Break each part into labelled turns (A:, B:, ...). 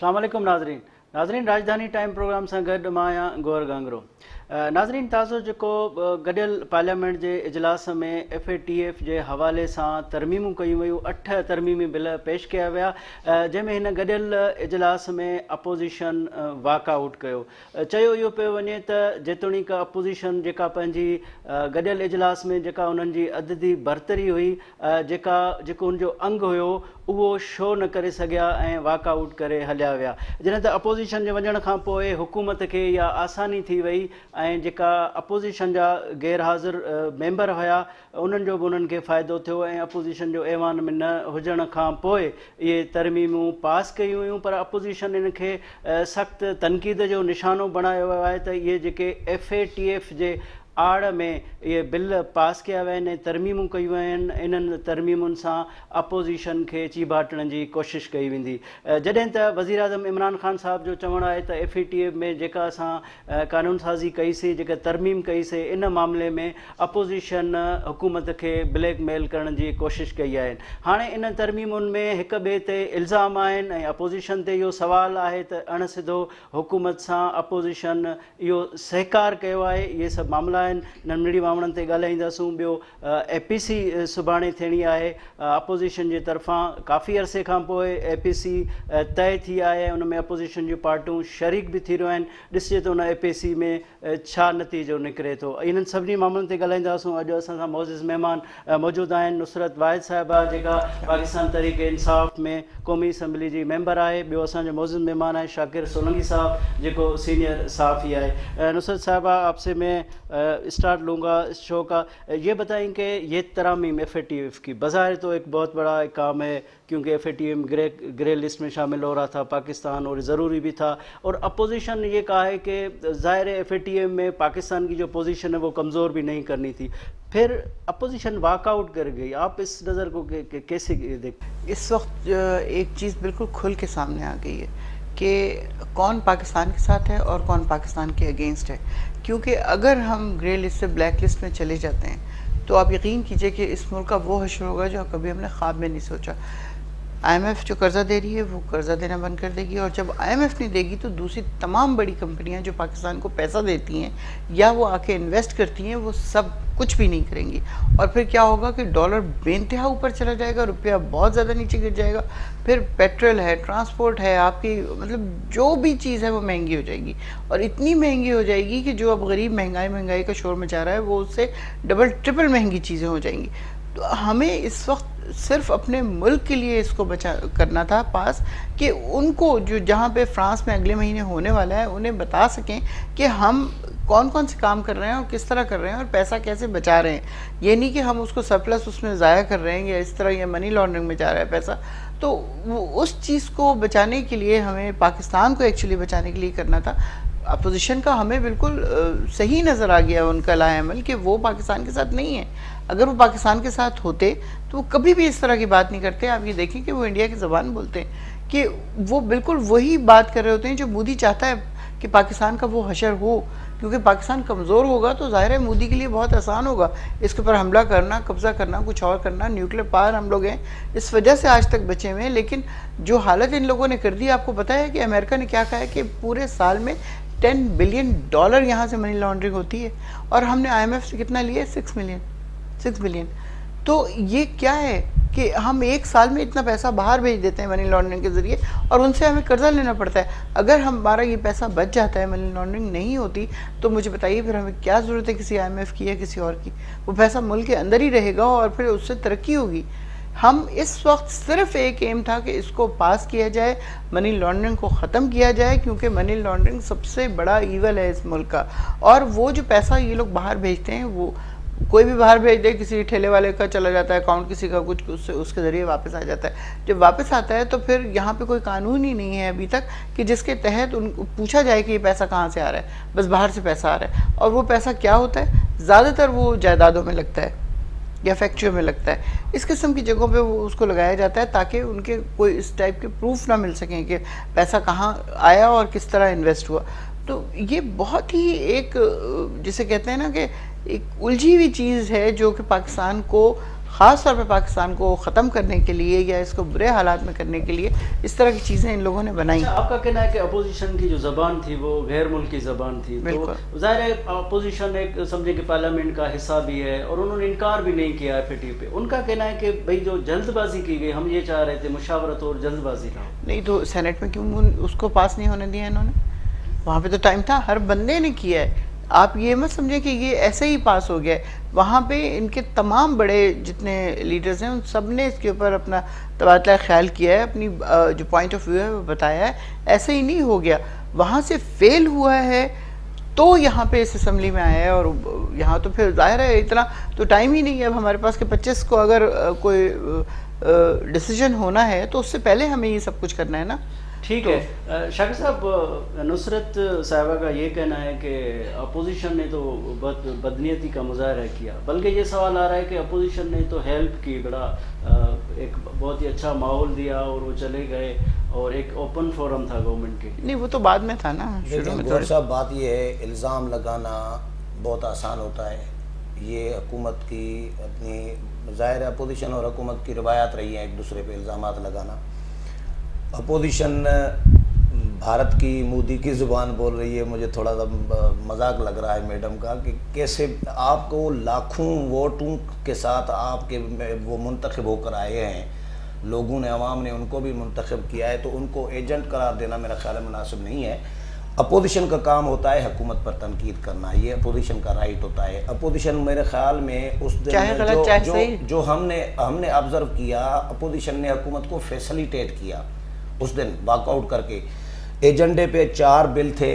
A: अस्सलाम वालेकुम नाज़रीन राजधानी टाइम प्रोग्राम सां गॾु मां आहियां गौर गांगरो। नाज़रीन ताज़ो जेको गॾियल पार्लियामेंट जे इजलास में FATF जे हवाले सां तरमीमूं कयूं वयूं, 8 तरमीमी बिल पेश कया विया, जंहिंमें हिन गॾियल इजलास में अपोज़िशन वॉकआउट कयो। चयो इहो पियो वञे त जेतोणीकि अपोज़िशन जेका पंहिंजी गॾियल इजलास में जेका उन्हनि जी अददी बरतरी हुई, जेको उनजो अंग हुयो उहो शो न करे सघिया ऐं वॉकआउट करे हलिया विया। जॾहिं त अपोज़िशन जे वञण खां पोइ हुकूमत खे इहा आसानी थी वई ऐं जेका अपोज़िशन जा गैर हाज़िर मेंबर हुया उन्हनि जो बि उन्हनि खे फ़ाइदो थियो ऐं अपोज़िशन जो ऐवान में न हुजण खां पोइ इहे तरमीमूं पास कयूं हुयूं। पर अपोज़िशन इन खे सख़्तु तनक़ीद जो निशानो बणायो वियो आहे त इहे जेके FATF जे आड़ में इहे बिल पास कया विया आहिनि, तरमीमूं कयूं आहिनि, इन्हनि तरमीमुनि सां अपोज़िशन खे चीबाटण जी कोशिशि कई वेंदी। जॾहिं त वज़ीर आज़म इमरान ख़ान साहिब जो चवणु आहे त FATF में जेका असां कानून साज़ी कईसीं, जेका तरमीम कईसीं, इन मामले में अपोज़िशन हुकूमत खे ब्लैकमेल करण जी कोशिशि कई आहे। हाणे इन तरमीमुनि में हिक ॿिए ते इल्ज़ाम आहिनि ऐं अपोज़िशन ते इहो सुवालु आहे त अणसिधो हुकूमत सां अपोज़िशन इहो सहकार कयो आहे। इहे सभु मामला आहिनि, नंढड़ी मामलनि ते ॻाल्हाईंदासूं। ॿियो APC सुभाणे थियणी आहे। अपोज़िशन जे तरफ़ां काफ़ी अरसे खां पोइ APC तय थी आहे, उन में अपोज़िशन जूं पार्टियूं शरीक बि थी रहियूं आहिनि। ॾिसिजे त उन APC में छा नतीजो निकिरे थो। इन्हनि सभिनी मामलनि ते ॻाल्हाईंदासूं। अॼु असां सां मोज़िज़ महिमान मौजूदु आहिनि। नुसरत वाहिद साहिबा जेका पाकिस्तान तहरीक इंसाफ़ में क़ौमी असम्बली जी मेंबर आहे। ॿियो असांजो मोज़िज़ महिमान आहे शाकिर सोलंकी साहब जेको सीनियर सहाफ़ी आहे। नुसरत साहिबा, आपसे मैं स्टार्ट लूँगा इस शो का। ये बताएं कि ये तरामीम FATF की बज़ाहिर तो एक बहुत बड़ा काम है, क्योंकि FATF ग्रे लिस्ट में शामिल हो रहा था पाकिस्तान, और ज़रूरी भी था। और अपोज़िशन ने ये कहा है कि ज़ाहिर है FATF में पाकिस्तान की जो पोजीशन है वो कमज़ोर भी नहीं करनी थी, फिर अपोज़िशन वॉकआउट कर गई। आप इस नज़र को कैसे देखते?
B: इस वक्त एक चीज़ बिल्कुल खुल के सामने आ गई है कि कौन पाकिस्तान के साथ है और कौन पाकिस्तान के अगेंस्ट है। क्योंकि अगर हम ग्रे लिस्ट से ब्लैक लिस्ट में चले जाते हैं तो आप यकीन कीजिए कि इस मुल्क का वो हश्र होगा जो कभी हमने ख्वाब में नहीं सोचा। IMF जो कर्ज़ा दे रही है वो कर्ज़ा देना बंद कर देगी, और जब IMF नहीं देगी तो दूसरी तमाम बड़ी कंपनियां जो पाकिस्तान को पैसा देती हैं या वो आके इन्वेस्ट करती हैं वो सब कुछ भी नहीं करेंगी। और फिर क्या होगा कि डॉलर बेइंतहा ऊपर चला जाएगा, रुपया बहुत ज़्यादा नीचे गिर जाएगा। फिर पेट्रोल है, ट्रांसपोर्ट है, आपकी मतलब जो भी चीज़ है वो महंगी हो जाएगी, और इतनी महंगी हो जाएगी कि जो अब गरीब महंगाई का शोर मचा रहा है वो उससे डबल ट्रिपल महंगी चीज़ें हो जाएंगी। तो हमें इस वक्त सिर्फ अपने मुल्क के लिए इसको बचा करना था पास, कि उनको जो जहाँ पे फ्रांस में अगले महीने होने वाला है उन्हें बता सकें कि हम कौन कौन से काम कर रहे हैं और किस तरह कर रहे हैं और पैसा कैसे बचा रहे हैं। ये नहीं कि हम उसको सरप्लस उसमें ज़ाया कर रहे हैं या इस तरह ये मनी लॉन्ड्रिंग में जा रहा है पैसा। तो वो उस चीज़ को बचाने के लिए हमें पाकिस्तान को एक्चुअली बचाने के लिए करना था। अपोजिशन का हमें बिल्कुल सही नज़र आ गया उनका लाएमल कि वो पाकिस्तान के साथ नहीं है। अगर वो पाकिस्तान के साथ होते तो वो कभी भी इस तरह की बात नहीं करते। आप ये देखें कि वो इंडिया की ज़बान बोलते हैं, कि वो बिल्कुल वही बात कर रहे होते हैं जो मोदी चाहता है कि पाकिस्तान का वो हशर हो। क्योंकि पाकिस्तान कमज़ोर होगा तो ज़ाहिर है मोदी के लिए बहुत आसान होगा इसके ऊपर हमला करना, कब्ज़ा करना, कुछ और करना। न्यूक्लियर पावर हम लोग हैं, इस वजह से आज तक बचे हुए हैं। लेकिन जो हालत इन लोगों ने कर दी, आपको पता है कि अमेरिका ने क्या कहा है कि पूरे साल में $10 बिलियन यहाँ से मनी लॉन्ड्रिंग होती है, और हमने IMF से कितना लिया? 6 बिलियन। तो ये क्या है कि हम एक साल में इतना पैसा बाहर भेज देते हैं मनी लॉन्ड्रिंग के ज़रिए, और उनसे हमें कर्जा लेना पड़ता है। अगर हमारा ये पैसा बच जाता है, मनी लॉन्ड्रिंग नहीं होती, तो मुझे बताइए फिर हमें क्या ज़रूरत है किसी IMF की या किसी और की। वो पैसा मुल्क के अंदर ही रहेगा और फिर उससे तरक्की होगी। हम इस वक्त सिर्फ एक एम था कि इसको पास किया जाए, मनी लॉन्ड्रिंग को ख़त्म किया जाए, क्योंकि मनी लॉन्ड्रिंग सबसे बड़ा ईवल है इस मुल्क का। और वो जो पैसा ये लोग बाहर भेजते हैं, वो कोई भी बाहर भेज दे, किसी ठेले वाले का चला जाता है अकाउंट, किसी का कुछ, उसके ज़रिए वापस आ जाता है। जब वापस आता है तो फिर यहाँ पे कोई कानून ही नहीं है अभी तक कि जिसके तहत उनको पूछा जाए कि ये पैसा कहाँ से आ रहा है। बस बाहर से पैसा आ रहा है, और वो पैसा क्या होता है? ज़्यादातर वो जायदादों में लगता है या फैक्ट्रियों में लगता है। इस किस्म की जगहों पे वो उसको लगाया जाता है ताकि उनके कोई इस टाइप के प्रूफ ना मिल सकें कि पैसा कहाँ आया और किस तरह इन्वेस्ट हुआ। तो ये बहुत ही एक, जिसे कहते हैं ना कि एक उलझी हुई चीज़ है जो कि पाकिस्तान को خاص طور پہ پاکستان کو ختم کرنے کے لیے یا اس کو برے حالات میں کرنے کے لیے اس طرح کی چیزیں ان لوگوں نے بنائی.
A: آپ کا کہنا ہے کہ اپوزیشن کی جو زبان تھی وہ غیر ملکی زبان تھی, تو ظاہر ہے اپوزیشن ایک سمجھے کہ پارلیمنٹ کا حصہ بھی ہے اور انہوں نے انکار بھی نہیں کیا FATF پہ. ان کا کہنا ہے کہ بھئی جو جلد بازی کی گئی, ہم یہ چاہ رہے تھے مشاورت اور جلد بازی نہ ہو.
B: نہیں تو سینٹ میں کیوں اس کو پاس نہیں ہونے دیا انہوں نے؟ وہاں پہ تو ٹائم تھا, ہر بندے نے کیا ہے. آپ یہ مت سمجھیں کہ یہ ایسے ہی پاس ہو گیا ہے. وہاں پہ ان کے تمام بڑے جتنے لیڈرز ہیں ان سب نے اس کے اوپر اپنا تبادلہ خیال کیا ہے, اپنی جو پوائنٹ آف ویو ہے وہ بتایا ہے. ایسے ہی نہیں ہو گیا, وہاں سے فیل ہوا ہے تو یہاں پہ اس اسمبلی میں آیا ہے. اور یہاں تو پھر ظاہر ہے اتنا تو ٹائم ہی نہیں ہے اب ہمارے پاس کہ 25 کو اگر کوئی ڈیسیجن ہونا ہے تو اس سے پہلے ہمیں یہ سب کچھ کرنا ہے نا.
A: ٹھیک ہے. شاکر صاحب, نصرت صاحبہ کا یہ کہنا ہے کہ اپوزیشن نے تو بدنیتی کا مظاہرہ کیا, بلکہ یہ سوال آ رہا ہے کہ اپوزیشن نے تو ہیلپ کی, بڑا ایک بہت ہی اچھا ماحول دیا اور وہ چلے گئے اور ایک اوپن فورم تھا گورنمنٹ کے.
B: نہیں وہ تو بعد میں تھا نا, شروع میں.
C: گور صاحب بات یہ ہے, الزام لگانا بہت آسان ہوتا ہے. یہ حکومت کی اپنی ظاہر اپوزیشن اور حکومت کی روایات رہی ہیں ایک دوسرے پہ الزامات لگانا. اپوزیشن بھارت کی مودی کی زبان بول رہی ہے. مجھے تھوڑا سا مذاق لگ رہا ہے میڈم کا کہ کیسے آپ کو لاکھوں ووٹوں کے ساتھ آپ کے وہ منتخب ہو کر آئے ہیں, لوگوں نے, عوام نے ان کو بھی منتخب کیا ہے, تو ان کو ایجنٹ قرار دینا میرا خیال ہے مناسب نہیں ہے. اپوزیشن کا کام ہوتا ہے حکومت پر تنقید کرنا, یہ اپوزیشن کا رائٹ ہوتا ہے. اپوزیشن میرے خیال میں اس دن جو ہم نے آبزرو کیا, اپوزیشن نے حکومت کو فیسلیٹیٹ کیا اس دن واک آؤٹ کر کے. ایجنڈے پہ 4 بل تھے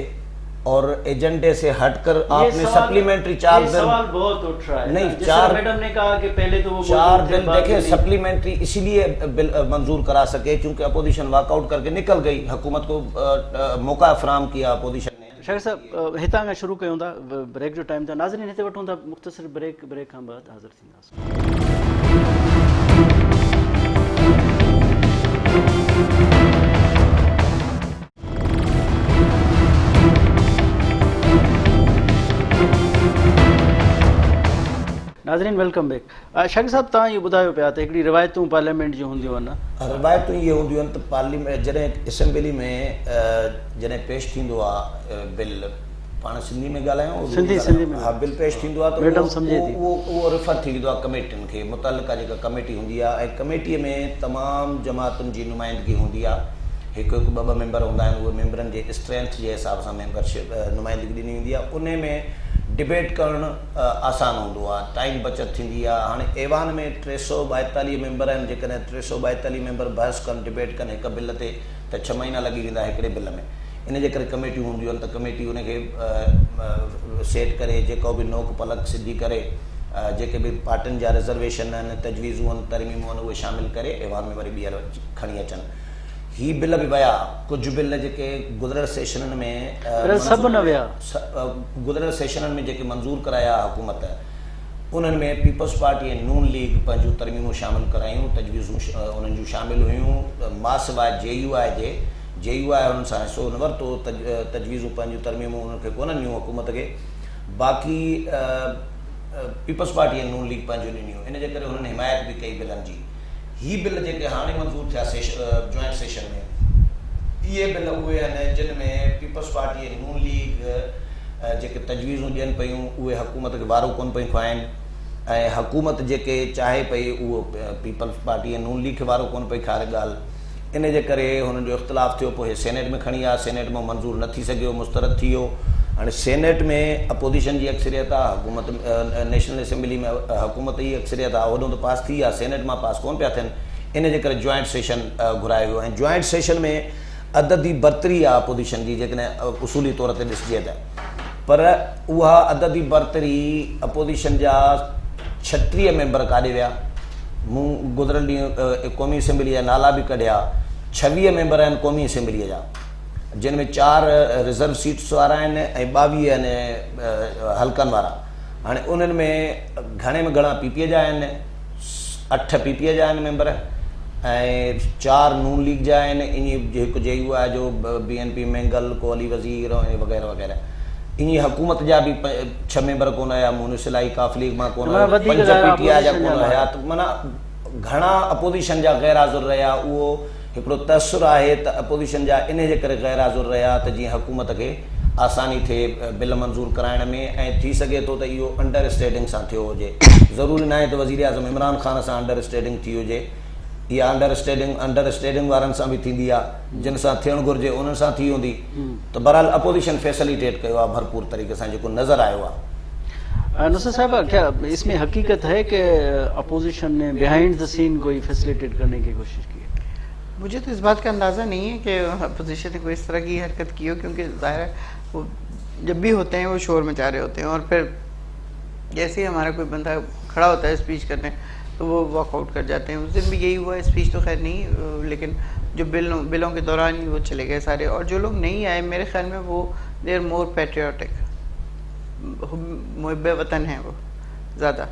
C: اور ایجنڈے سے ہٹ کر آپ نے سپلیمنٹری 4 بل,
A: سوال بہت اٹھ رہا ہے.
C: نہیں,
A: جس طرح میڈم نے کہا کہ پہلے تو وہ
C: 4 بل دیکھیں سپلیمنٹری اسی لیے بل منظور کرا سکے کیونکہ اپوزیشن واک آؤٹ کر کے نکل گئی, حکومت کو موقع فراہم کیا اپوزیشن نے.
A: شاکر صاحب, ہتا میں شروع کیوں تھا بریک جو ٹائم تھا, ناظرین ہتے وٹھوں تھا مختصر بریک ہم بعد حاضر تھیں. ناظرین ویلکم بیک. شاکر صاحب تاں یہ ॿुधायो पिया त हिकिड़ी रिवायतूं पार्लियामेंट जी हूंदियूं आहिनि.
C: रिवायतूं इहे हूंदियूं आहिनि त पार्लियामेंट जॾहिं असेंबली में जॾहिं पेश थींदो आहे बिल, पाण सिंधी में ॻाल्हायूं,
A: सिंधी में
C: हा, बिल पेश थींदो आहे त उहो रिफर थी वेंदो आहे कमेटियुनि खे, मुतलका जेका कमेटी हूंदी आहे, ऐं कमेटीअ में तमामु जमातुनि जी नुमाइंदगी हूंदी आहे. हिकु 2-2 मेंबर हूंदा आहिनि, उहे मेंबरनि जे स्ट्रेंथ जे हिसाब सां मेंबरशिप नुमाइंदगी ॾिनी हूंदी आहे. उन में डिबेट करणु आसान हूंदो आहे, टाइम बचत थींदी आहे. हाणे ऐवान में 342 मेंबर आहिनि, जेकॾहिं 342 मेंबर बहस कनि, डिबेट कनि हिकु बिल ते, त 6 महीना लॻी वेंदा हिकिड़े बिल में. इन जे करे कमेटियूं हूंदियूं आहिनि त कमेटी उनखे सेट करे, जेको बि नोक पलक सिधी करे, जेके बि पार्टियुनि जा रिज़र्वेशन आहिनि, तजवीज़ूं आहिनि, तरमीमूं आहिनि, उहे शामिलु करे ऐवान में वरी ॿीहर खणी अचनि. ही बिल बि विया, कुझु बिल जेके गुज़िरियल सेशननि में गुज़िरियल सेशननि में जेके मंज़ूर कराया हुकूमत, उन्हनि में पीपल्स पार्टी ऐं नून लीग पंहिंजूं तरमीमूं शामिलु करायूं, तजवीज़ूं उन्हनि जूं शामिलु हुयूं. मां सवाइ JUI हुननि सां हिसो न वरितो, तजवीज़ूं पंहिंजूं तरमीमूं उन्हनि खे कोन ॾिनियूं हुकूमत खे. बाक़ी पीपल्स पार्टी ऐं नून लीग पंहिंजूं ॾिनियूं. इन जे करे हुननि हिमायत बि कई बिलनि जी. ही बिल जेके हाणे मंज़ूर थिया जॉइंट सेशन में, इहे बिल उहे आहिनि जिन में पीपल्स पार्टी ऐं नून लीग जेके तजवीज़ूं ॾियनि पियूं उहे हुकूमत खे वारो कोन पियूं खाइनि, ऐं हुकूमत जेके चाहे पई उहो पीपल्स पार्टी ऐं नून लीग खे वारो कोन पई खारे ॻाल्हि. इन जे करे हुननि जो इख़्तिलाफ़ु थियो, पोइ सेनेट में खणी आया, सेनेट में मंज़ूर न थी सघियो, मुस्तरद थी वियो. हाणे सेनेट में अपोजिशन जी अक्सरियत आहे, हुकूमत नेशनल असेंबली में हुकूमत जी अक्सरियत आहे, होॾो त पास थी विया, सेनेट मां पास कोन पिया थियनि. इन जे करे जॉइंट सेशन घुरायो वियो, ऐं जॉइंट सेशन में अददी बरतरी आहे अपोजिशन जी, जेकॾहिं उसूली तौर ते ॾिसिजे त. पर उहा अददी बरतरी अपोजिशन जा 36 मेंबर काॾे विया. मूं गुज़िरियल ॾींहुं क़ौमी असेंबली जा नाला बि कढिया. 26 मेंबर आहिनि क़ौमी असेंबलीअ जा, जिन में 4 रिज़र्व सीट्स वारा आहिनि ऐं 22 आहिनि हल्कनि वारा. हाणे उन्हनि में घणे में घणा PPA जा आहिनि, 8 PPA जा आहिनि मेंबर, ऐं 4 नून लीग जा आहिनि. इन हिकु JUI जो BNP मैंगल को अली वज़ीर वग़ैरह वग़ैरह. इन हुकूमत जा बि 6 मेंबर कोन हुया, मुनिस इलाही काफ़ लीग मां कोन हुया,
A: माना वधीक
C: 5
A: ज़ाहिर
C: PTI जा
A: opposition
C: कोन
A: जा
C: हुया, त माना घणा अपोजिशन जा गैर हाज़ुर रहिया। उहो हिकिड़ो तसुर आहे त अपोजिशन जा इन जे करे गैर हाज़ुर रहिया त जीअं हुकूमत खे आसानी थिए बिल मंज़ूर कराइण में, ऐं थी सघे थो त इहो अंडरस्टैंडिंग सां थियो हुजे। ज़रूरी न आहे त वज़ीर आज़म इमरान ख़ान सां अंडरस्टैंडिंग थी हुजे, इहा अंडरस्टैंडिंग वारनि सां बि थींदी आहे, जिन सां थियणु घुरिजे उन्हनि सां थी हूंदी। त बहरहाल अपोजिशन फैसिलिटेट कयो आहे भरपूर तरीक़े सां, जेको नज़र आयो आहे।
A: नुसरत साहब, क्या इसमें हकीकत है कि अपोजिशन ने बिहाइंड द सीन कोई फैसिलिटेट करने की कोशिश की है?
B: मुझे तो इस बात का अंदाज़ा नहीं है कि अपोजिशन ने कोई इस तरह की हरकत की हो, क्योंकि ज़ाहिर है वो जब भी होते हैं वो शोर मचा रहे होते हैं, और फिर जैसे ही हमारा कोई बंदा खड़ा होता है स्पीच करने तो वो वॉकआउट कर जाते हैं। उस दिन भी यही हुआ, स्पीच तो खैर नहीं, लेकिन जो बिलों के दौरान ही वो चले गए सारे, और जो लोग नहीं आए मेरे ख्याल में वो दे आर मोर पैट्रियाटिक, मुहब्बे वतन हैं वो ज़्यादा,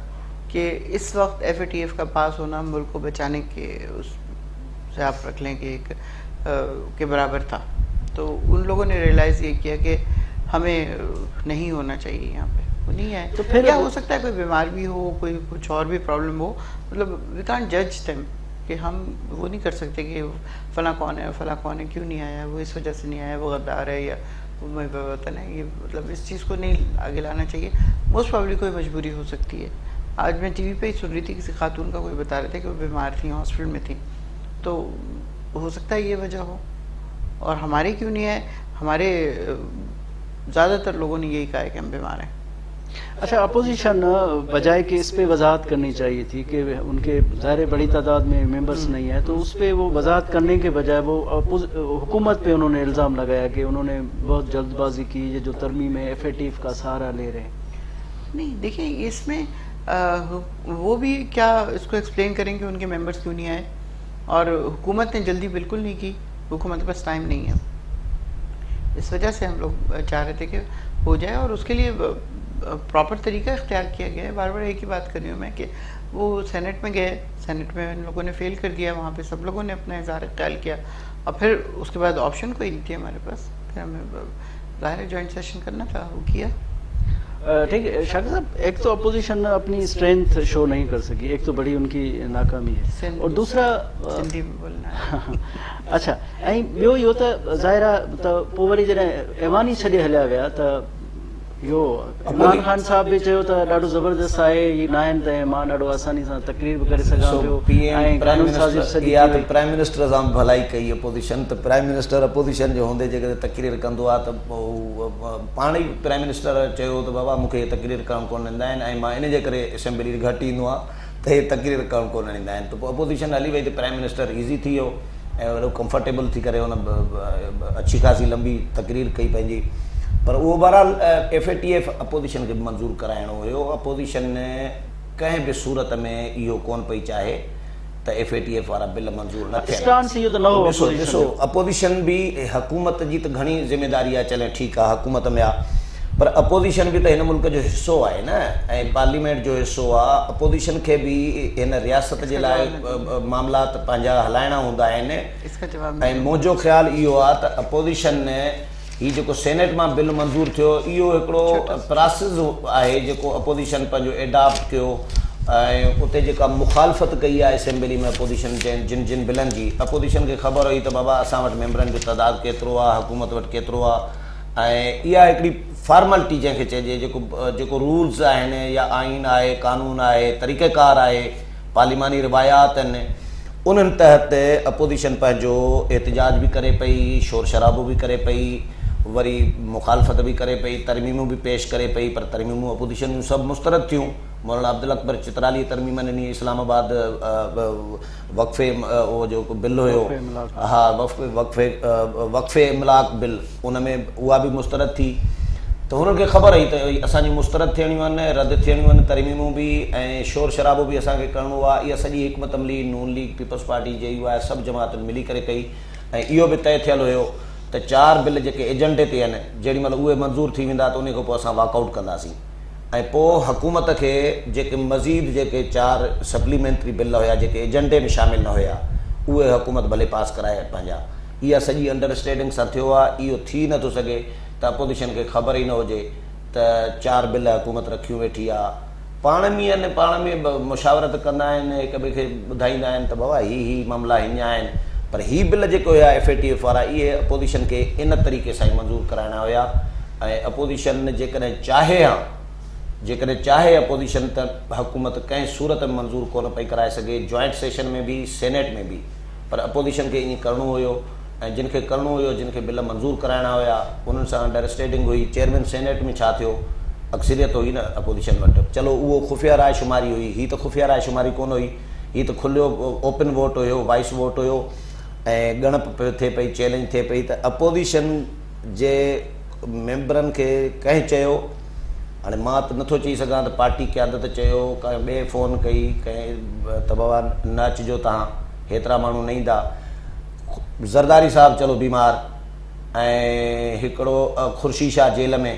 B: कि इस वक्त FATF का पास होना मुल्क को बचाने के उस से आप रख लें कि एक के बराबर था। तो उन लोगों ने रियलाइज़ ये किया कि हमें नहीं होना चाहिए यहाँ पे, वो नहीं आए।
A: तो फिर
B: क्या हो सकता है कोई बीमार भी हो, कोई कुछ और भी प्रॉब्लम हो, मतलब वी कांट जज देम, कि हम वो नहीं कर सकते कि फला कौन है फला कौन है, क्यों नहीं आया, वो इस वजह से नहीं आया, वो गद्दार है या वो वतन है, ये मतलब इस चीज़ को नहीं आगे लाना चाहिए। मोस्ट प्रॉब्ली कोई मजबूरी हो सकती है। आज मैं TV पे ही सुन रही थी, किसी खातून का कोई बता रहे थे कि वो बीमार थी, हॉस्पिटल में थी, तो हो सकता है ये वजह हो। और हमारे क्यों नहीं है, हमारे ज़्यादातर लोगों ने यही कहा है कि हम बीमार हैं।
A: अच्छा, अपोजिशन बजाय कि इस पे वजाहत करनी चाहिए थी कि उनके ज़ाहिर बड़ी तादाद में मेंबर्स नहीं है, तो उस पे वो वजाहत करने के बजाय वो हुकूमत पे उन्होंने इल्ज़ाम लगाया कि उन्होंने बहुत जल्दबाजी की, ये जो तरमीम है FATF का सहारा ले रहे हैं।
B: नहीं, देखिए इसमें वो भी क्या इसको एक्सप्लेन करेंगे उनके मेंबर्स क्यों नहीं आए, और हुकूमत ने जल्दी बिल्कुल नहीं की, हुकूमत के पास टाइम नहीं है, इस वजह से हम लोग चाह रहे थे कि हो जाए, और उसके लिए प्रॉपर तरीका इख्तियार किया गया है। बार बार एक ही बात कर रही हूँ मैं कि वो सेनेट में गए, सेनेट में इन लोगों ने फेल कर दिया, वहाँ पे सब लोगों ने अपना इज़हार ख्याल किया, और फिर उसके बाद ऑप्शन कोई नहीं थी हमारे पास, फिर हमें ज़ाहिर जॉइंट सेशन करना था, वो किया।
A: ठीक है शाकिर साहब, एक तो अपोजिशन अपनी स्ट्रेंथ शो नहीं कर सकी, एक तो बड़ी उनकी नाकामी है, और दूसरा
B: सिंधी में बोलना है।
A: अच्छा, ऐं ॿियो इहो त ज़ाहिर आहे त पोइ वरी जॾहिं ऐवानी छॾे हलिया विया त इहो इमरान ख़ान साहब बि चयो त ॾाढो ज़बरदस्त आहे, इहे न आहिनि त मां ॾाढो आसानी सां तकरीर बि करे सघां पियो, ऐं कानून साज़ी सॼी
C: या त प्राइम मिनिस्टर सां भलाई कई अपोजिशन, त प्राइम मिनिस्टर अपोजिशन जो हूंदे जेकॾहिं तकरीर कंदो आहे त पोइ पाण ई प्राइम मिनिस्टर चयो त बाबा मूंखे इहे तकरीर करणु कोन ईंदा आहिनि, ऐं मां इन जे करे असेंबली घटि ईंदो आहे त इहे तकरीर करणु कोन ईंदा आहिनि। त पोइ अपोजिशन हली वई त प्राइम मिनिस्टर ईज़ी थी वियो ऐं वॾो कंफर्टेबल थी करे हुन अच्छी ख़ासी लंबी तकरीर कई पंहिंजी। पर उहो बहरहाल FATF अपोजिशन खे बि मंज़ूर कराइणो हुयो। अपोजिशन कंहिं बि सूरत में इहो कोन पई चाहे त FATF वारा बिल मंज़ूर न थियनि। ॾिसो अपोजिशन बि हुकूमत जी त घणी ज़िमेदारी आहे, चले ठीकु आहे हुकूमत में आहे, पर अपोजिशन बि त हिन मुल्क जो हिसो आहे न, ऐं पार्लियामेंट जो हिसो आहे। अपोजिशन खे बि हिन रियासत जे लाइ मामलात पंहिंजा हलाइणा हूंदा आहिनि, ऐं मुंहिंजो ख़्यालु इहो आहे त अपोजिशन हीउ जेको सेनेट मां बिल मंज़ूर थियो, इहो हिकिड़ो प्रोसेस आहे जेको अपोजिशन पंहिंजो एडॉप्ट कयो, ऐं उते जेका मुखालफ़त कई आहे असेंबली में अपोजिशन जिन जिन बिलनि जी, अपोजिशन खे ख़बर हुई त बाबा असां वटि मेंबरनि जो तइदादु केतिरो आहे, हुकूमत वटि केतिरो आहे, ऐं इहा हिकिड़ी फॉर्मेलिटी जंहिंखे चइजे, जेको रूल्स आहिनि या आइन आहे, कानून आहे, तरीक़ेकार आहे, पार्लिमानी रिवायात आहिनि, उन्हनि तहत अपोजिशन पंहिंजो एहतजाज बि करे पई, शोर शराबो बि करे पई, वरी मुखालफ़त बि करे पई, तरमीमूं बि पेश करे पई, पर तरमीमूं अपोजिशन जूं सभु मुस्तरद थियूं। मौलाना अब्दुल अकबर चित्राली तरमीम ॾिनी, इस्लामाबाद वक़फ़े उहो जेको बिल हुयो, हा वक़फ़े इमलाक बिल, उन में उहा बि मुस्तरद थी। त हुननि खे ख़बर हुई त असांजी मुस्तरद थियणियूं आहिनि, रद्द थियणियूं आहिनि तरमीमूं बि, ऐं शोर शराबो बि असांखे करिणो आहे। इहा सॼी हिकमत अमली नून लीग पीपल्स पार्टी JUI सभु जमातुनि मिली करे कई, ऐं इहो बि तय थियलु हुयो त 4 बिल जेके एजेंडे ते आहिनि, जेॾी महिल उहे मंज़ूर थी वेंदा त उन खां पोइ असां वॉकआउट कंदासीं, ऐं पोइ हुकूमत खे जेके मज़ीद जेके 4 सप्लीमेंट्री बिल हुया जेके एजेंडे में शामिल न हुया, उहे हुकूमत भले पास कराए पंहिंजा। इहा सॼी अंडरस्टैंडिंग सां थियो आहे। इहो थी नथो सघे त अपोजिशन खे ख़बर ई न हुजे त 4 बिल हुकूमत रखियूं वेठी आहे, पाण में मुशावरत कंदा आहिनि, हिक ॿिए खे ॿुधाईंदा आहिनि त बाबा ही मामला हीअं आहिनि, पर ही बिल जेको हुया FATF वारा इहे अपोजिशन खे इन तरीक़े सां ई मंज़ूर कराइणा हुया। ऐं अपोजिशन जेकॾहिं चाहे अपोजिशन त हुकूमत कंहिं सूरत में मंज़ूर कोन पई कराए सघे, जॉइंट सेशन में बि सेनेट में बि, पर अपोजिशन खे ईअं करिणो हुयो। ऐं जिन खे करिणो हुयो, जिन खे बिल मंज़ूर कराइणा हुया, उन्हनि सां अंडरस्टैंडिंग हुई। चेयरमैन सेनेट में छा थियो, अक्सरियत हुई न अपोजिशन वटि, चलो उहो खुफ़िया राय शुमारी हुई, ही त खुफ़िया राय शुमारी कोन हुई, ही त खुलियो ओपन वोट हुयो, वॉइस वोट हुयो, ऐं ॻणप थिए पई, चैलेंज थिए पई। त अपोजिशन जे मेंबरनि खे कंहिं चयो, हाणे मां त नथो चई सघां त पार्टी क़यादत चयो, कंहिं ॿिए फ़ोन कई, कंहिं त बाबा न अचिजो, तव्हां हेतिरा माण्हू न ईंदा। ज़रदारी साहब चलो बीमार, ऐं हिकिड़ो खुर्शीद शाह जेल में,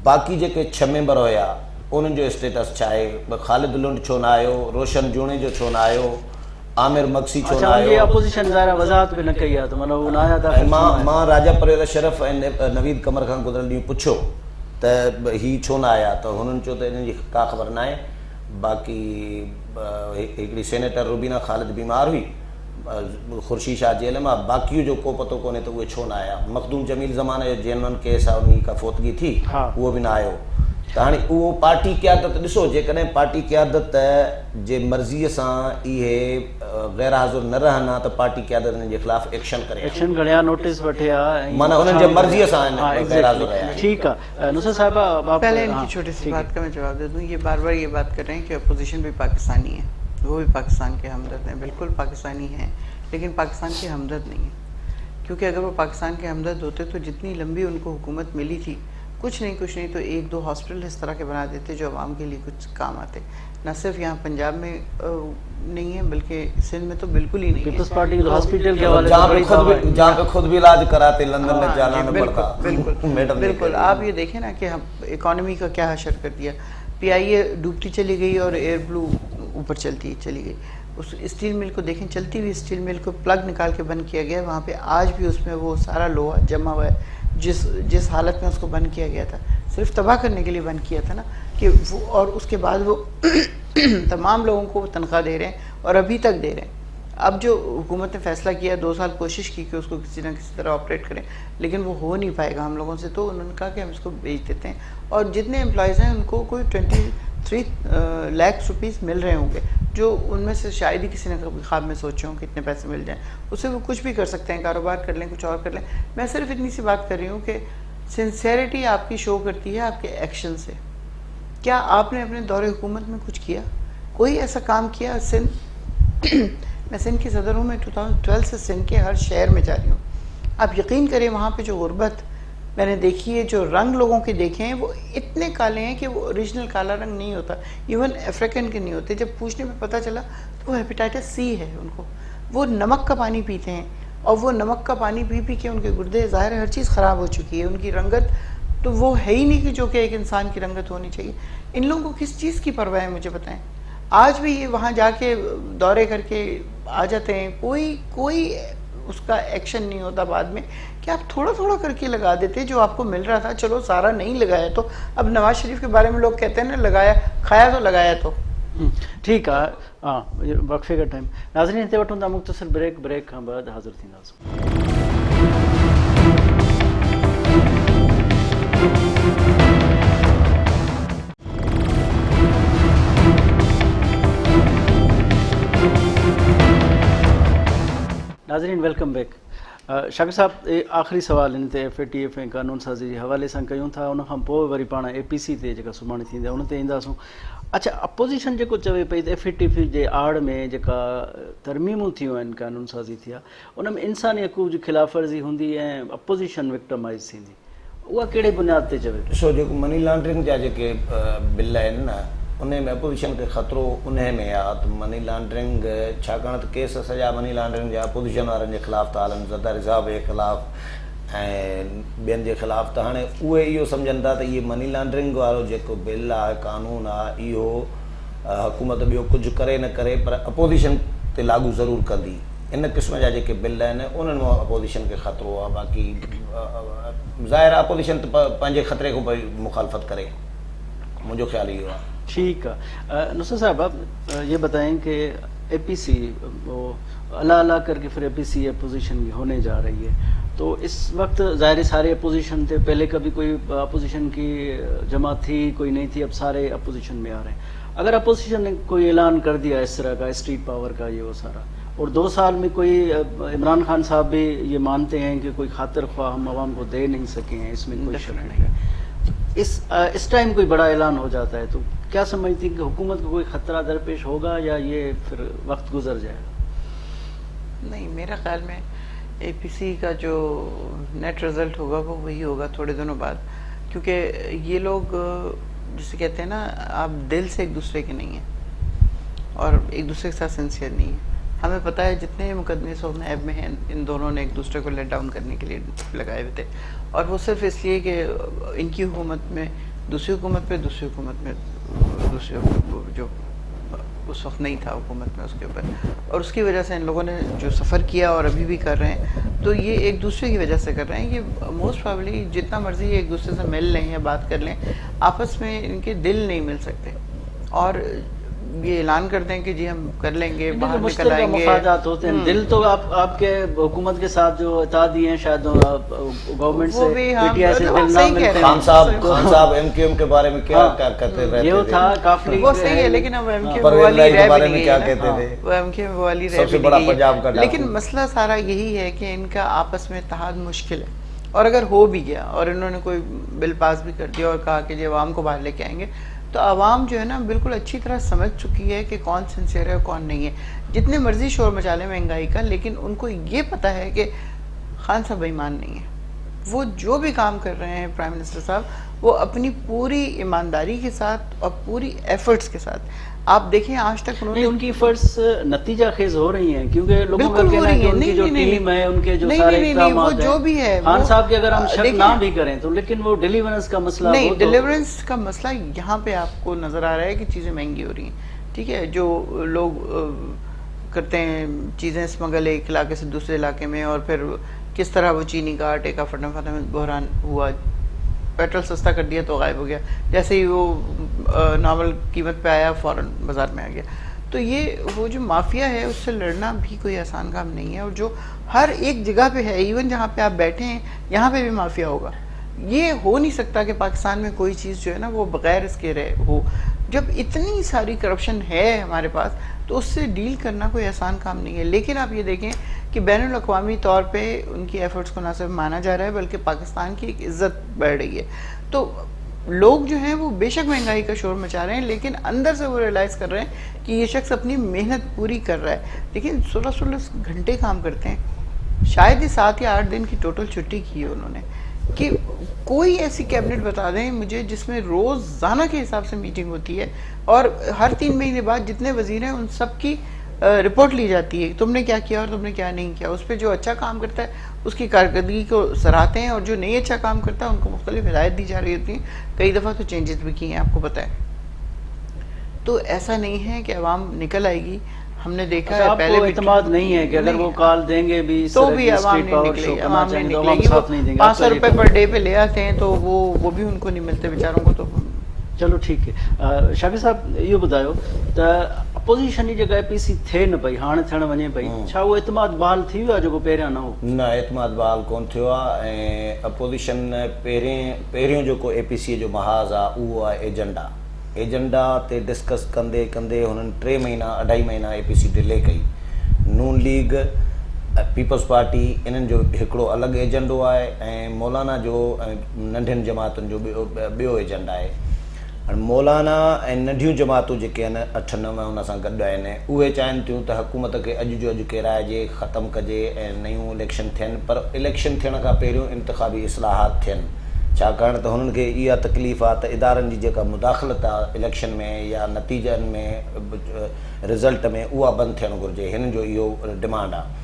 C: बाक़ी जेके 6 मेंबर हुया उन्हनि जो स्टेटस छा आहे? ख़ालिद लुंड छो न आयो, रोशन जूणे जो छो न आयो, आमिर मक्सी छो न आयो?
A: अपोजिशन ज़ाहिर वज़ाहत बि न कई आहे त माना उहो न आया था।
C: मां राजा परवेज़ अशरफ ऐं नवीद कमर खां गुज़िरियल ॾींहुं पुछियो त ही छो न आया, त हुननि चयो त इन्हनि जी का ख़बर न आहे। बाक़ी हिकिड़ी सेनेटर रुबीना ख़ालिद बीमार हुई, खुर्शीद शाह जेल मां, बाक़ी जो को पतो कोन्हे त उहे छो न आया। मखदूम जमील ज़माने जो जेनवन केस आहे, उन खां फ़ौतगी थी, उहो बि न आयो। त हाणे उहो पार्टी क़यादत ॾिसो, जेकॾहिं पार्टी क़यादत जे मर्ज़ीअ सां इहे गैर हाज़ुर न रहनि हा त पार्टी क़यादत जे ख़िलाफ़ एक्शन
A: खणिया, नोटिस वठिया,
C: माना उन्हनि जे मर्ज़ीअ सां गैर हाज़ुर रहिया।
A: ठीक है नुसरत साहिबा,
B: पहले इनकी छोटी सी बात का मैं जवाब दे दूं। ये बार बार ये बात कर रहे हैं कि अपोजिशन भी पाकिस्तानी है, वो भी पाकिस्तान के हमदर्द हैं। बिल्कुल पाकिस्तानी हैं, लेकिन पाकिस्तान के हमदर्द नहीं है, क्योंकि अगर वो पाकिस्तान के हमदर्द होते तो जितनी लंबी उनको हुकूमत मिली थी, कुछ नहीं तो 1-2 हॉस्पिटल इस तरह के बना देते जो आवाम के लिए कुछ काम आते। न सिर्फ यहाँ पंजाब में नहीं है, बल्कि सिंध में तो बिल्कुल ही नहीं है।
A: पीपल्स पार्टी के हॉस्पिटल के हवाले
C: जहाँ पे खुद भी इलाज कराते, लंदन में जाना न पड़ता।
B: बिल्कुल आप ये देखें ना कि हम इकॉनमी का क्या हशर कर दिया। PIA डूबती चली गई और एयर ब्लू ऊपर चली गई। उस स्टील मिल को देखें, चलती हुई स्टील मिल को प्लग निकाल के बंद किया गया, वहाँ पे आज भी उसमें वो सारा लोहा जमा हुआ है, जिस हालत में उसको बंद किया गया था, सिर्फ तबाह करने के लिए बंद किया था ना कि वो, और उसके बाद वो तमाम लोगों को तनख्वाह दे रहे हैं और अभी तक दे रहे हैं। अब जो हुकूमत ने फैसला किया, 2 साल कोशिश की कि उसको किसी न किसी तरह ऑपरेट करें, लेकिन वो हो नहीं पाएगा हम लोगों से, तो उन्होंने कहा कि हम इसको बेच देते हैं। और जितने एम्प्लॉयज़ हैं उनको कोई 23 लाख रुपीज़ मिल रहे होंगे, जो उनमें से शायद ही किसी ने कभी ख्वाब में सोचे हों कितने पैसे मिल जाएं, उससे वो कुछ भी कर सकते हैं, कारोबार कर लें, कुछ और कर लें। मैं सिर्फ इतनी सी बात कर रही हूँ कि सिंसेरिटी आपकी शो करती है आपके एक्शन से। क्या आपने अपने दौरे हुकूमत में कुछ किया? कोई ऐसा काम किया? सिंध मैं सिंध की सदर हूँ, मैं 2012 से सिंध के हर शहर में जा रही हूँ। आप यकीन करें, वहाँ पे जो गुर्बत मैंने देखी है, जो रंग लोगों के देखे हैं, वो इतने काले हैं कि वो ओरिजिनल काला रंग नहीं होता, इवन अफ्रीकन के नहीं होते। जब पूछने में पता चला तो वो हेपेटाइटिस C है उनको। वो नमक का पानी पीते हैं, और वो नमक का पानी पी के उनके गुर्दे, ज़ाहिर हर चीज़ ख़राब हो चुकी है, उनकी रंगत तो वो है ही नहीं कि जो कि एक इंसान की रंगत होनी चाहिए। इन लोगों को किस चीज़ की परवाह है, मुझे बताएं। आज भी ये वहाँ जाके दौरे करके आ जाते हैं, कोई उसका एक्शन नहीं होता बाद में कि आप थोड़ा थोड़ा करके लगा देते जो आपको मिल रहा था। चलो सारा नहीं लगाया तो अब नवाज शरीफ के बारे में लोग कहते हैं ना, लगाया खाया तो लगाया तो
A: ठीक है। हाँ, वक्फे का टाइम। नाज़रीन, हिते वठूं था मुख़्तसर ब्रेक खां बाद हाज़िर थींदासीं। नाज़रीन, वेलकम बैक। शाकिर साहब, आख़िरी सवाल हिन ते FATF ऐं क़ानून साज़ी जे हवाले सां कयूं था, उन खां पोइ वरी पाण APC ते जेका सुभाणे थींदी आहे उन ते ईंदासूं। अच्छा, अपोजिशन जेको चवे पई त FATF जे आड़ में जेका तरमीमूं थियूं आहिनि, क़ानून साज़ी थी आहे, उन में इंसानी हक़ूक़ जी ख़िलाफ़ वर्ज़ी हूंदी ऐं अपोजिशन विक्टमाइज़ थींदी, उहा कहिड़े बुनियाद ते चवे?
C: ॾिसो, जेको मनी लॉन्ड्रिंग जा जेके बिल आहिनि न, उन में अपोजिशन खे ख़तरो उन में आहे त मनी लॉन्ड्रिंग, छाकाणि त केस सॼा मनी लॉन्ड्रिंग जा अपोजिशन वारनि जे ख़िलाफ़ था हलनि, ज़रदारी साहब जे ख़िलाफ़ ऐं ॿियनि जे ख़िलाफ़। त हाणे उहे इहो सम्झनि था त इहे मनी लॉन्ड्रिंग वारो जेको बिल आहे, क़ानून आहे, इहो हुकूमत ॿियो कुझु करे न करे पर अपोजिशन ते लागू ज़रूरु कंदी। इन क़िस्म जा जेके बिल आहिनि उन्हनि मां अपोज़िशन खे ख़तरो आहे। बाक़ी ज़ाहिर आहे अपोज़िशन त पंहिंजे ख़तरे खां भई मुखालफ़त करे, मुंहिंजो ख़्यालु इहो आहे।
A: ठीक है। नुसरत साहब, आप ये बताएं कि APC वो अला अला करके फिर APC अपोजिशन होने जा रही है, तो इस वक्त ज़ाहिर सारे अपोजिशन थे, पहले कभी कोई अपोजिशन की जमात थी, कोई नहीं थी, अब सारे अपोजिशन में आ रहे हैं। अगर अपोजिशन ने कोई ऐलान कर दिया इस तरह का स्ट्रीट पावर का ये वो सारा, और 2 साल में कोई इमरान खान साहब भी ये मानते हैं कि कोई खातिर ख्वाह हम आवाम को दे नहीं सके हैं, इसमें कोई शक नहीं है, इस टाइम कोई बड़ा ऐलान हो जाता है, तो क्या समझती हैं कि हुकूमत को कोई खतरा दरपेश होगा या ये फिर वक्त गुजर जाएगा?
B: नहीं, मेरा ख्याल में APC का जो नेट रिजल्ट होगा वो वही होगा थोड़े दिनों बाद, क्योंकि ये लोग जिसे कहते हैं ना, आप दिल से एक दूसरे के नहीं हैं और एक दूसरे के साथ सिंसियर नहीं है। हमें पता है जितने मुकदमे सो नैब में हैं, इन दोनों ने एक दूसरे को लेट डाउन करने के लिए लगाए हुए थे, और वो सिर्फ इसलिए कि इनकी हुकूमत में दूसरी हुकूमत पे, दूसरी हुकूमत में दूसरी जो उस वक्त नहीं था हुकूमत में उसके ऊपर, और उसकी वजह से इन लोगों ने जो सफ़र किया और अभी भी कर रहे हैं, तो ये एक दूसरे की वजह से कर रहे हैं। ये मोस्ट प्रॉब्ली जितना मर्जी एक दूसरे से मिल लें या बात कर लें, आपस में इनके दिल नहीं मिल सकते, और ये ऐलान करते हैं कि जी हम कर लेंगे, बाहर निकल आएंगे।
A: मुफादात होते हैं, दिल तो आपके हुकूमत के साथ जो इत्तेहाद दिए हैं शायद गवर्नमेंट से, PTI से दिल ना मिलते हैं।
C: खान साहब MQM के बारे में क्या कहते रहते थे?
A: ये था काफी
B: वो सही है, लेकिन अब MQM
C: परवेज
B: वाली
C: के बारे में
B: रह
C: क्या
B: भी नहीं
C: कहते
B: गई,
C: थे?
B: वो MQM वाली रह
C: सबसे
B: भी
C: बड़ा
B: नहीं गई।
C: पंजाब का डाकू।
B: लेकिन मसला सारा यही है कि इनका आपस में इत्तेहाद मुश्किल है, और अगर हो भी गया और इन्होंने कोई बिल पास भी कर दिया और कहा कि जी अवाम को बाहर लेके आएंगे, तो आवाम जो है ना बिल्कुल अच्छी तरह समझ चुकी है कि कौन सिंसियर है और कौन नहीं है। जितने मर्जी शोर मचा लें महंगाई का, लेकिन उनको ये पता है कि खान साहब बेईमान नहीं है। वो जो भी काम कर रहे हैं प्राइम मिनिस्टर साहब, वो अपनी पूरी ईमानदारी के साथ और पूरी एफर्ट्स के साथ, आप देखें आज तक उन्होंने
A: उनकी एफर्ट्स नतीजा खेज हो रही हैं, क्योंकि लोगों का
B: बिल्कुल
A: कहना
B: हो
A: है
B: रही
A: कि
B: है।
A: उनकी
B: नहीं,
A: जो
B: नहीं,
A: टीम है, उनके जो
B: नहीं,
A: सारे
B: नहीं, नहीं,
A: इक़दामात
B: वो जो भी है,
A: खान
B: वो-
A: साहब के अगर हम शक
B: देखिए-
A: ना भी करें तो, लेकिन वो डिलीवरेंस का मसला,
B: नहीं,
A: वो तो
B: डिलीवरेंस का मसला यहाँ पे आपको नज़र आ रहा है कि चीज़ें महंगी हो रही हैं। ठीक है, जो लोग करते हैं चीज़ें स्मगल एक इलाके से दूसरे इलाके में, और फिर किस तरह वो चीनी का आटे का फटाफट में बहरान हुआ, पेट्रोल सस्ता कर दिया तो गायब हो गया, जैसे ही वो नॉर्मल कीमत पे आया फ़ौरन बाज़ार में आ गया। तो ये वो जो माफिया है उससे लड़ना भी कोई आसान काम नहीं है, और जो हर एक जगह पे है, इवन जहाँ पे आप बैठे हैं यहाँ पे भी माफिया होगा। ये हो नहीं सकता कि पाकिस्तान में कोई चीज़ जो है ना वो बगैर इसके रहे हो। जब इतनी सारी करप्शन है हमारे पास, तो उससे डील करना कोई आसान काम नहीं है। लेकिन आप ये देखें कि बैनुल अक़वामी तौर पे उनकी एफर्ट्स को ना सिर्फ माना जा रहा है, बल्कि पाकिस्तान की एक इज़्ज़त बढ़ रही है। तो लोग जो हैं वो बेशक महंगाई का शोर मचा रहे हैं, लेकिन अंदर से वो रियलाइज़ कर रहे हैं कि ये शख्स अपनी मेहनत पूरी कर रहा है। लेकिन 16-16 घंटे काम करते हैं, शायद ही 7 या 8 दिन की टोटल छुट्टी की है उन्होंने। कि कोई ऐसी कैबिनेट बता दें मुझे जिसमें रोज़ाना के हिसाब से मीटिंग होती है, और हर 3 महीने बाद जितने वज़ीर हैं उन सब की रिपोर्ट ली जाती है, तुमने क्या किया और तुमने क्या नहीं किया। उस पर जो अच्छा काम करता है उसकी कारकर्दगी को सराहते हैं, और जो नहीं अच्छा काम करता है उनको मुख्तलिफ हिदायत दी जा रही होती हैं। कई दफ़ा तो चेंजेस भी किए हैं, आपको पता है। तो ऐसा नहीं है कि अवाम निकल आएगी। हमने देखा है पहले भी
A: एतमाद नहीं है कि अगर वो कॉल देंगे भी
B: तो भी अवाम नहीं निकलेगी, अवाम नहीं निकलेगी। वो 500 रुपये पर डे पे ले आते हैं, तो वो भी उनको नहीं मिलते बेचारों को। तो
A: चलो ठीक है। शाकिर साहब इहो ॿुधायो त अपोज़िशन जी जेका APC थिए न पई, हाणे थियण वञे पई, छा उहो एतमाद बहाल थी वियो आहे जेको पहिरियां न हो?
C: न, एतमाद बहाल कोन थियो आहे। ऐं अपोज़िशन पहिरियों जेको APC जो महाज़ आहे उहो आहे एजेंडा ते डिस्कस कंदे कंदे हुननि 3 महीना 2.5 महीना APC डिले कई। नून लीग, पीपल्स पार्टी, इन्हनि जो हिकिड़ो अलॻि एजेंडो आहे, ऐं मौलाना जो नंढियुनि जमातुनि जो ॿियो एजेंडा आहे। हाणे मौलाना ऐं नंढियूं जमातूं जेके आहिनि 8-9 हुन सां गॾु आहिनि, उहे चाहिनि थियूं त हुकूमत खे अॼु जो अॼु किराइजे, ख़तमु कजे ऐं नयूं इलेक्शन थियनि। पर इलेक्शन थियण खां पहिरियों इंतिखाबी इस्लाहात थियनि, छाकाणि त हुननि खे इहा तकलीफ़ आहे त इदारनि जी जेका मुदाख़लत आहे इलेक्शन में या नतीजनि में, रिज़ल्ट में, उहा बंदि थियणु घुरिजे। हिन जो इहो डिमांड आहे,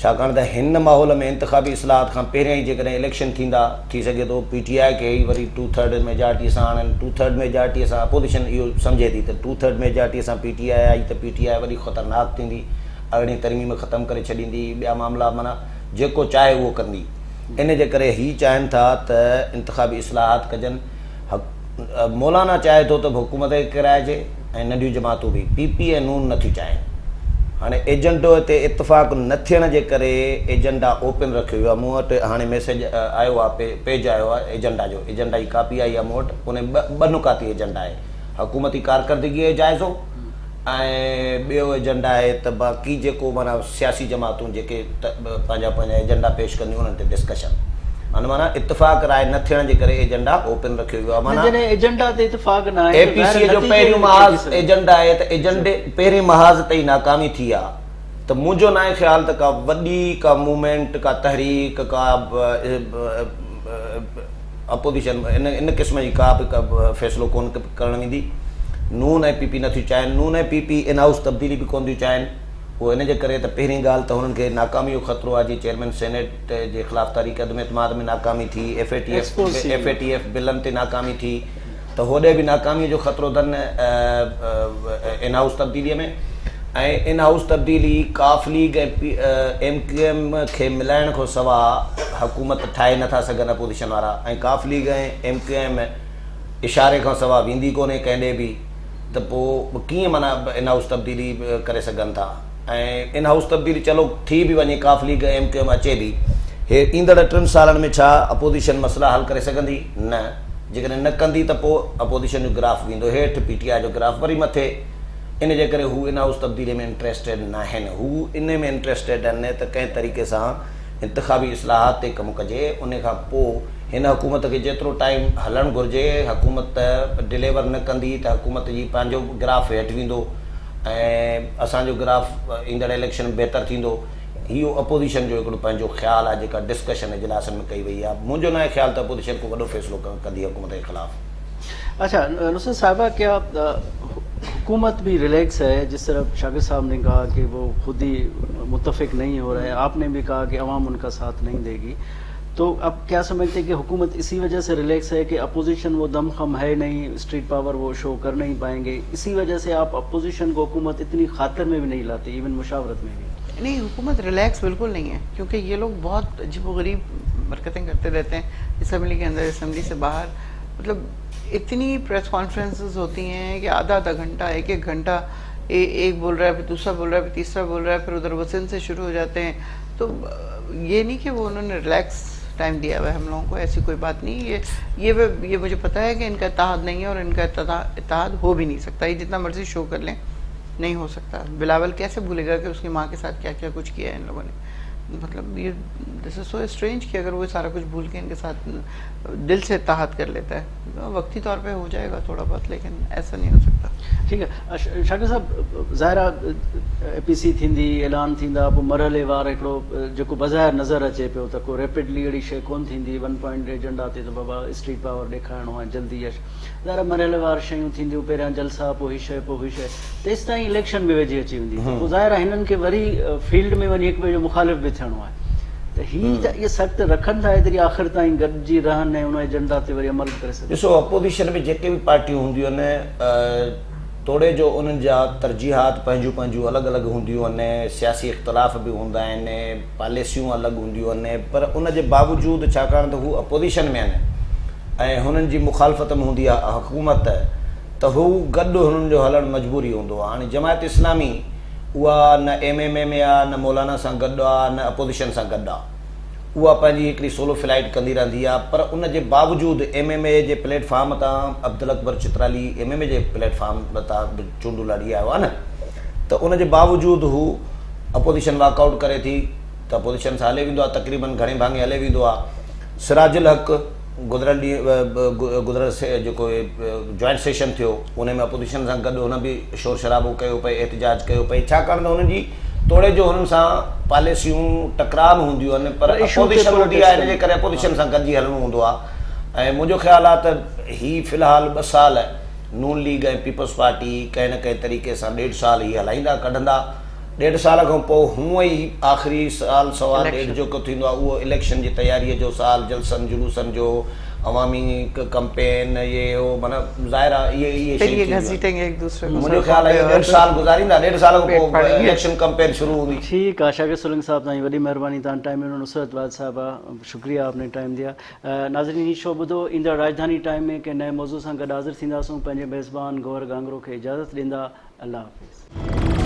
C: छाकाणि त हिन माहौल में इंतिखाबी इस्लाहात खां पहिरियां ई जेकॾहिं इलेक्शन थींदा, थी सघे थो PTI खे ई वरी 2/3 मेजॉरिटी सां आणनि। 2/3 मेजॉरिटीअ सां अपोज़िशन इहो सम्झे थी त 2/3 मेजॉरिटीअ सां PTI आई त PTI वरी ख़तरनाक थींदी, अरिड़हीं तरमीम ख़तमु करे छॾींदी, ॿिया मामला माना जेको चाहे उहो कंदी। इन जे करे ही चाहिनि था त इंतिखाबी इस्लाहात कजनि। मौलाना चाहे थो त हुकूमत खे किराइजे ऐं नंढियूं जमातूं बि। पीपी ऐं नून नथियूं चाहिनि। हाणे एजेंडो हिते इतफ़ाक़ न थियण जे करे एजेंडा ओपन रखियो वियो आहे। मूं वटि हाणे मैसेज आयो आहे, पेज आयो आहे एजेंडा जो, एजेंडा जी कापी आई आहे मूं वटि। उन ॿ नुकाती एजेंडा आहे, हुकूमती कारकर्दगीअ जो जाइज़ो ऐं ॿियो एजेंडा आहे त बाक़ी जेको माना सियासी जमातूं जेके पंहिंजा पंहिंजा एजेंडा पेश कंदियूं उन्हनि ते डिस्कशन। माना इतफ़ाक़ राय न थियण जे करे एजेंडा ओपन रखियो वियो आहे। माना
A: एजेंडा ते इत्तेफ़ाक़ न आहे,
C: एपीसी जो पहिरियों महाज़ एजेंडा आहे त एजेंडे पहिरें महाज़ ते ई नाकामी थी आहे। त मुंहिंजो न आहे ख़्याल त का वॾी का मूवमेंट, का तहरीक, का अपोजिशन इन क़िस्म जी का बि फ़ैसिलो कोन करणु वेंदी। नून ऐं पीपी नथियूं चाहिनि, नून ऐं पीपी इन हाउस तब्दीली बि कोन थियूं चाहिनि। उहो इन जे करे त पहिरीं ॻाल्हि त हुननि खे नाकामी जो ख़तरो आहे। जीअं चेयरमैन सेनेट जे ख़िलाफ़ तहरीक अदम एतमाद में नाकामी थी, FATF बिलनि ते नाकामी थी, त होॾे बि नाकामीअ जो ख़तरो अथनि इन हाउस तब्दीलीअ में। ऐं इन हाउस तब्दीली काफ लीग ऐं MQM खे मिलाइण खां सवाइ हुकूमत ठाहे नथा सघनि अपोजिशन वारा। ऐं काफ लीग ऐं MQM इशारे खां सवाइ वेंदी कोन्हे कंहिं ॾे बि। त पोइ कीअं माना इन हाउस तब्दीली करे सघनि था। ऐं इन हाउस तब्दीली चलो थी बि वञे, काफ लीग MQM अचे बि, हे ईंदड़ 3 सालनि में छा अपोजिशन मसइला हल करे सघंदी? न। जेकॾहिं न कंदी त पोइ अपोजिशन जो ग्राफ वेंदो हेठि, PTI जो ग्राफ वरी मथे। इन जे करे हू इन हाउस तब्दीली में इंट्रस्टेड न आहिनि। हू इन में इंट्रस्टेड आहिनि त कंहिं तरीक़े सां इंतिखाबी इस्लाहात ते कमु कजे। उन खां पोइ हिन हुकूमत खे जेतिरो टाइम हलणु घुरिजे, हुकूमत डिलीवर न कंदी त हुकूमत जी पंहिंजो ग्राफ हेठि वेंदो ऐं असांजो ग्राफ ईंदड़ इलेक्शन बहितर थींदो। इहो अपोजिशन जो हिकिड़ो पंहिंजो ख़्यालु आहे जेका डिस्कशन इजलासनि में कई वई आहे। मुंहिंजो न आहे ख़्यालु त अपोजिशन को वॾो फ़ैसिलो कंदी हुकूमत जे ख़िलाफ़।
A: अच्छा नुसरत साहिबा, क्या हुकूमत भी रिलैक्स है? जिस तरह शाकिर साहब ने कहा कि वो खुद ही मुत्तफिक नहीं हो रहे हैं, आपने भी कहा कि अवाम उनका साथ नहीं देगी, तो अब क्या समझते हैं कि हुकूमत इसी वजह से रिलैक्स है कि अपोजिशन वो दमखम है नहीं, स्ट्रीट पावर वो शो कर नहीं पाएंगे, इसी वजह से आप अपोजिशन को हुकूमत इतनी खातर में भी नहीं लाती, इवन मुशावरत में भी?
B: नहीं, हुकूमत रिलैक्स बिल्कुल नहीं है, क्योंकि ये लोग बहुत अजीबोगरीब हरकतें करते रहते हैं असम्बली के अंदर, असम्बली से बाहर। मतलब इतनी प्रेस कॉन्फ्रेंसेस होती हैं कि आधा घंटा, एक घंटा एक बोल रहा है, फिर दूसरा बोल रहा है, फिर तीसरा बोल रहा है, फिर उधर वसन से शुरू हो जाते हैं। तो ये नहीं कि वो उन्होंने रिलैक्स टाइम दिया हुआ है हम लोगों को, ऐसी कोई बात नहीं। ये मुझे पता है कि इनका इत्तेहाद नहीं है और इनका इत्तेहाद हो भी नहीं सकता। ये जितना मर्जी शो कर लें, नहीं हो सकता। बिलावल कैसे भूलेगा कि उसकी माँ के साथ क्या क्या कुछ किया है इन लोगों ने? मतलब ये दिस इज सो स्ट्रेंज कि अगर वो सारा कुछ भूल के इनके साथ दिल से इत्तेहाद कर लेता है। वक्ती तौर पे हो जाएगा थोड़ा बहुत, लेकिन ऐसा नहीं हो सकता।
A: ठीक है शाकिर साहब, ज़ाहिरा APC थींदी, ऐलान थींदा, पोइ मरहले वार हिकिड़ो जेको बज़ाहिर नज़र अचे पियो त को रैपिडली अहिड़ी शइ कोन थींदी 1 पॉइंट एजेंडा ते त बाबा स्ट्रीट पावर ॾेखारिणो आहे जल्दी। ज़ाहिरा मरहले वार शयूं थींदियूं, पहिरियां जलसा, पोइ हीअ शइ, पोइ हीअ शइ, तेसि ताईं इलेक्शन में वेझी अची वेंदी। पोइ ज़ाहिरा हिननि खे वरी फील्ड में वञी हिकु ॿिए जो मुखालिफ़ बि थियणो आहे। त हीअ त इहे सख़्त रखनि था हेतिरी आख़िर ताईं गॾिजी रहनि ऐं उन एजेंडा ते वरी अमल करे सघनि।
C: ॾिसो, अपोजिशन में जेके बि पार्टियूं हूंदियूं आहिनि, तोड़े जो उन्हनि जा तरजीहात पंहिंजूं पंहिंजूं अलॻि अलॻि हूंदियूं आहिनि, सियासी इख़्तिलाफ़ बि हूंदा आहिनि, पॉलिसियूं अलॻि हूंदियूं आहिनि, पर उन जे बावजूदि छाकाणि त हू अपोजिशन में आहिनि ऐं हुननि जी मुखालफ़त में हूंदी आहे हुकूमत, त हू गॾु हुननि जो हलणु मजबूरी हूंदो आहे। हाणे जमायत इस्लामी उहा न MMA में आहे, न मौलाना सां गॾु आहे, न अपोजिशन सां गॾु आहे। उहा पंहिंजी हिकिड़ी सोलो फ्लाइट कंदी रहंदी आहे, पर उन जे बावजूदि MMA जे प्लेटफॉर्म तां अब्दुल अकबर चित्राली MMA जे प्लेटफॉर्म तां चूंडू लड़ी आयो आहे न, त उन जे बावजूदि हू अपोजिशन वॉकआउट करे थी त अपोजिशन सां हले वेंदो आहे, तक़रीबन घणे भाङे हले वेंदो आहे। सिराजुल हक़ गुज़िरियल ॾींहुं गुज़िरियल जेको जॉइंट सेशन थियो उन में अपोजिशन सां गॾु हुन बि शोर शराबो कयो पई, एहतजाज कयो पई, छाकाणि त हुननि जी तोड़े जो हुननि सां पॉलिसियूं टकराव हूंदियूं आहिनि, पर अपोजिशन हूंदी आहे, हिन जे करे अपोजिशन सां गॾिजी हलणो हूंदो आहे। ऐं मुंहिंजो ख़्यालु आहे त हीअ फ़िलहालु 2 साल नून लीग ऐं पीपल्स पार्टी कंहिं न कंहिं तरीक़े सां 1.5 साल हीअ हलाईंदा कढंदा। 1.5 साल खां पोइ हूअं ई आख़िरी साल 1.5 जेको थींदो आहे उहो इलेक्शन जी तयारीअ जो साल, जलसनि जुलूसनि जो, عوامی کمپین یہ وہ مانا ظاہر ہے یہ
B: پھر یہ گھسیٹیں گے ایک دوسرے کو.
C: مجھے خیال ہے 1.5 سال گزاریندا 1.5 سال کو الیکشن کمپین شروع ہوئی.
A: ٹھیک ہے شاکر سولنگ صاحب تھی وڈی مہربانی تان ٹائم ڈنو. نصرت واد صاحبہ شکریہ آپ نے ٹائم دیا. ناظرین یہ شو بدھو ایندڑ راجدھانی ٹائم میں کہ نئے موضوع سے گڈ حاضر تھینداسوں. پنجے میزبان گور گانگرو کے اجازت ڈیندا. اللہ حافظ.